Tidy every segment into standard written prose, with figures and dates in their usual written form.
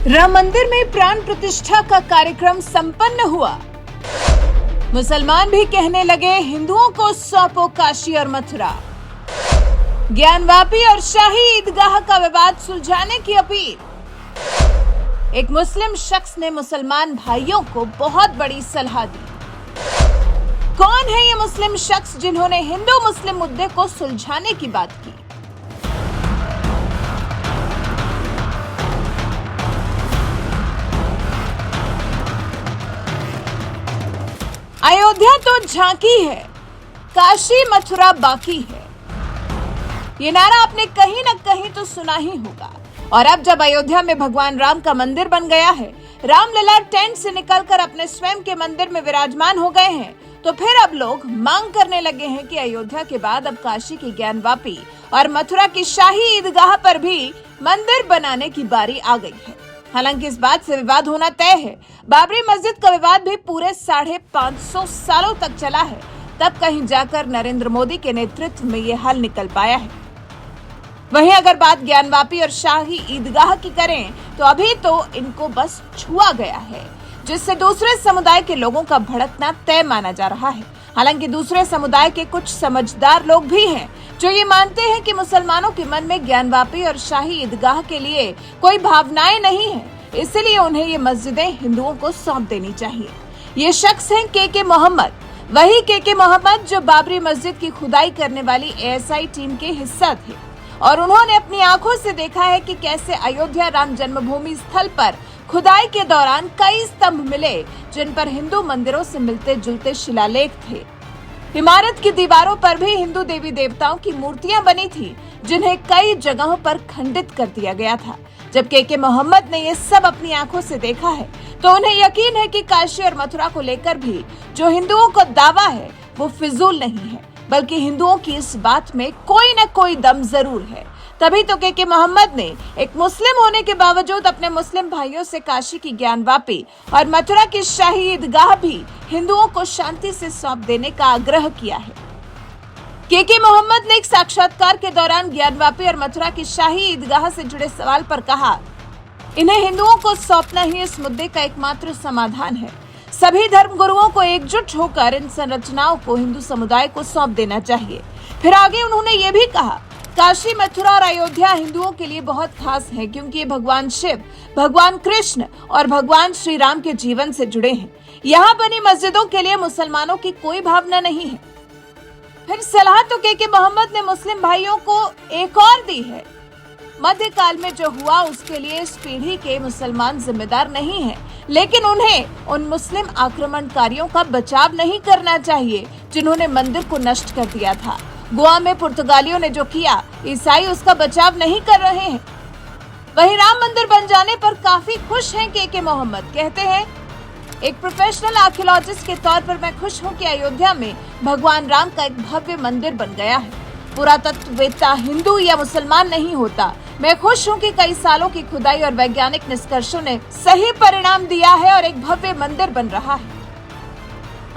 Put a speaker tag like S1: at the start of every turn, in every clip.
S1: राम मंदिर में प्राण प्रतिष्ठा का कार्यक्रम संपन्न हुआ। मुसलमान भी कहने लगे हिंदुओं को सौंपो काशी और मथुरा। ज्ञानवापी और शाही ईदगाह का विवाद सुलझाने की अपील। एक मुस्लिम शख्स ने मुसलमान भाइयों को बहुत बड़ी सलाह दी। कौन है ये मुस्लिम शख्स जिन्होंने हिंदू मुस्लिम मुद्दे को सुलझाने की बात की? अयोध्या तो झांकी है, काशी मथुरा बाकी है। ये नारा आपने कहीं न कहीं तो सुना ही होगा। और अब जब अयोध्या में भगवान राम का मंदिर बन गया है, रामलला टेंट से निकलकर अपने स्वयं के मंदिर में विराजमान हो गए हैं, तो फिर अब लोग मांग करने लगे हैं कि अयोध्या के बाद अब काशी की ज्ञानवापी और मथुरा की शाही ईदगाह पर भी मंदिर बनाने की बारी आ गई है। हालांकि इस बात से विवाद होना तय है। बाबरी मस्जिद का विवाद भी पूरे 550 सालों तक चला है, तब कहीं जाकर नरेंद्र मोदी के नेतृत्व में ये हल निकल पाया है। वहीं अगर बात ज्ञानवापी और शाही ईदगाह की करें, तो अभी तो इनको बस छुआ गया है, जिससे दूसरे समुदाय के लोगों का भड़कना तय माना जा रहा है। हालांकि दूसरे समुदाय के कुछ समझदार लोग भी हैं जो ये मानते हैं कि मुसलमानों के मन में ज्ञानवापी और शाही ईदगाह के लिए कोई भावनाएं नहीं है, इसलिए उन्हें ये मस्जिदें हिंदुओं को सौंप देनी चाहिए। ये शख्स हैं के मोहम्मद, वही के मोहम्मद जो बाबरी मस्जिद की खुदाई करने वाली ASI टीम के हिस्सा थे, और उन्होंने अपनी आंखों से देखा है कि कैसे अयोध्या राम जन्मभूमि स्थल पर खुदाई के दौरान कई स्तंभ मिले जिन पर हिंदू मंदिरों से मिलते जुलते शिलालेख थे। इमारत की दीवारों पर भी हिंदू देवी देवताओं की मूर्तियां बनी थी, जिन्हें कई जगहों पर खंडित कर दिया गया था। जब के मोहम्मद ने ये सब अपनी आंखों से देखा है, तो उन्हें यकीन है कि काशी और मथुरा को लेकर भी जो हिंदुओं को दावा है वो फिजूल नहीं है, बल्कि हिंदुओं की इस बात में कोई न कोई दम जरूर है। तभी तो के मोहम्मद ने एक मुस्लिम होने के बावजूद अपने मुस्लिम भाइयों से काशी की ज्ञानवापी और मथुरा की शाही ईदगाह भी हिंदुओं को शांति से सौंप देने का आग्रह किया है। के मोहम्मद ने एक साक्षात्कार के दौरान ज्ञानवापी और मथुरा की शाही ईदगाह से जुड़े सवाल पर कहा, इन्हें हिंदुओं को सौंपना ही इस मुद्दे का एकमात्र समाधान है। सभी धर्म गुरुओं को एकजुट होकर इन संरचनाओं को हिंदू समुदाय को सौंप देना चाहिए। फिर आगे उन्होंने ये भी कहा, काशी मथुरा और अयोध्या हिंदुओं के लिए बहुत खास है, क्योंकि ये भगवान शिव, भगवान कृष्ण और भगवान श्री राम के जीवन से जुड़े हैं। यहाँ बनी मस्जिदों के लिए मुसलमानों की कोई भावना नहीं है। फिर सलाह तो के मोहम्मद ने मुस्लिम भाइयों को एक और दी है। मध्यकाल में जो हुआ उसके लिए इस पीढ़ी के मुसलमान जिम्मेदार नहीं है, लेकिन उन्हें उन मुस्लिम आक्रमणकारियों का बचाव नहीं करना चाहिए जिन्होंने मंदिर को नष्ट कर दिया था। गोवा में पुर्तगालियों ने जो किया, ईसाई उसका बचाव नहीं कर रहे हैं। वहीं राम मंदिर बन जाने पर काफी खुश हैं के मोहम्मद। कहते हैं, एक प्रोफेशनल आर्कियोलॉजिस्ट के तौर पर मैं खुश हूं कि अयोध्या में भगवान राम का एक भव्य मंदिर बन गया है। पुरातत्ववेत्ता हिंदू या मुसलमान नहीं होता। मैं खुश हूं कि कई सालों की खुदाई और वैज्ञानिक निष्कर्षों ने सही परिणाम दिया है और एक भव्य मंदिर बन रहा है।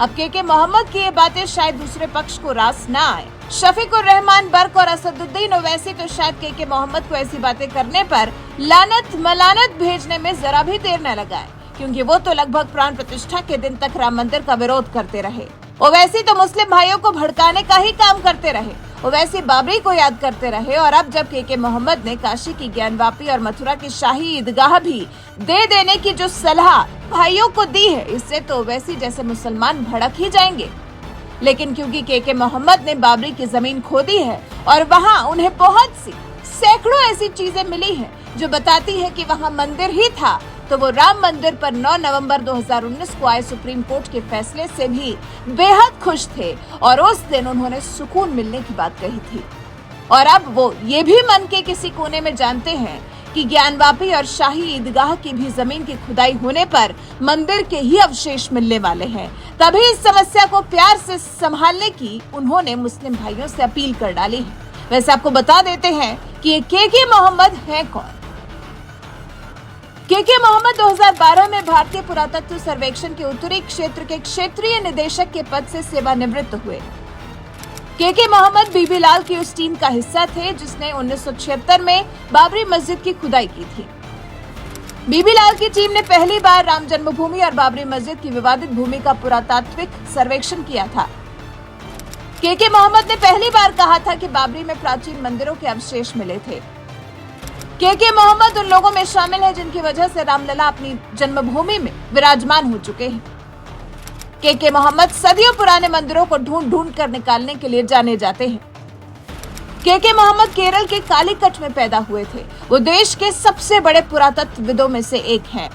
S1: अब के मोहम्मद की ये बातें शायद दूसरे पक्ष को रास न आए। शफीकुर रहमान बर्क और असदुद्दीन ओवैसी तो शायद के मोहम्मद को ऐसी बातें करने पर लानत मलानत भेजने में जरा भी देर न लगाए, क्योंकि वो तो लगभग प्राण प्रतिष्ठा के दिन तक राम मंदिर का विरोध करते रहे। ओवैसी तो मुस्लिम भाइयों को भड़काने का ही काम करते रहे। ओवैसी बाबरी को याद करते रहे, और अब जब के मोहम्मद ने काशी की ज्ञानवापी और मथुरा की शाही ईदगाह भी दे देने की जो सलाह भाइयों को दी है, इससे तो ओवैसी जैसे मुसलमान भड़क ही जाएंगे। लेकिन क्योंकि के मोहम्मद ने बाबरी की जमीन खोदी है और वहाँ उन्हें बहुत सी सैकड़ों ऐसी चीजें मिली हैं जो बताती है कि वहाँ मंदिर ही था, तो वो राम मंदिर पर 9 नवंबर 2019 को आए सुप्रीम कोर्ट के फैसले से भी बेहद खुश थे, और उस दिन उन्होंने सुकून मिलने की बात कही थी। और अब वो ये भी मन के किसी कोने में जानते हैं कि ज्ञानवापी और शाही ईदगाह की भी जमीन की खुदाई होने पर मंदिर के ही अवशेष मिलने वाले हैं। तभी इस समस्या को प्यार से संभालने की उन्होंने मुस्लिम भाइयों से अपील कर डाली है। वैसे आपको बता देते हैं कि ये के मोहम्मद हैं कौन। के मोहम्मद 2012 में भारतीय पुरातत्व सर्वेक्षण के उत्तरी क्षेत्र के क्षेत्रीय निदेशक के पद से सेवानिवृत्त हुए। के मोहम्मद बीबी लाल की उस टीम का हिस्सा थे जिसने 1976 में बाबरी मस्जिद की खुदाई की थी। बीबी लाल की टीम ने पहली बार राम जन्मभूमि और बाबरी मस्जिद की विवादित भूमि का पुरातात्विक सर्वेक्षण किया था। के मोहम्मद ने पहली बार कहा था कि बाबरी में प्राचीन मंदिरों के अवशेष मिले थे। के मोहम्मद उन लोगों में शामिल है जिनकी वजह से रामलला अपनी जन्मभूमि में विराजमान हो चुके हैं। के मोहम्मद सदियों पुराने मंदिरों को ढूंढ ढूंढ कर निकालने के लिए जाने जाते हैं। के मोहम्मद केरल के कालीकट में पैदा हुए थे। वो देश के सबसे बड़े पुरातत्वविदों में से एक हैं।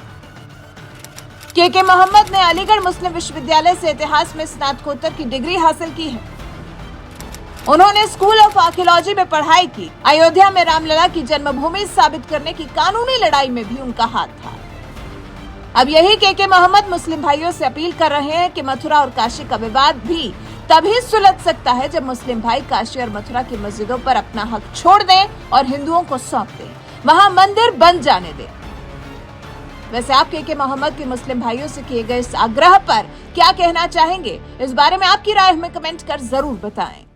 S1: के मोहम्मद ने अलीगढ़ मुस्लिम विश्वविद्यालय से इतिहास में स्नातकोत्तर की डिग्री हासिल की है। उन्होंने स्कूल ऑफ आर्कियोलॉजी में पढ़ाई की। अयोध्या में रामलला की जन्मभूमि साबित करने की कानूनी लड़ाई में भी उनका हाथ था। अब यही के मोहम्मद मुस्लिम भाइयों से अपील कर रहे हैं कि मथुरा और काशी का विवाद भी तभी सुलझ सकता है जब मुस्लिम भाई काशी और मथुरा की मस्जिदों पर अपना हक छोड़ दें और हिंदुओं को सौंप दें, वहां मंदिर बन जाने दें। वैसे आप के मोहम्मद के मुस्लिम भाइयों से किए गए इस आग्रह पर क्या कहना चाहेंगे? इस बारे में आपकी राय हमें कमेंट कर जरूर बताएं।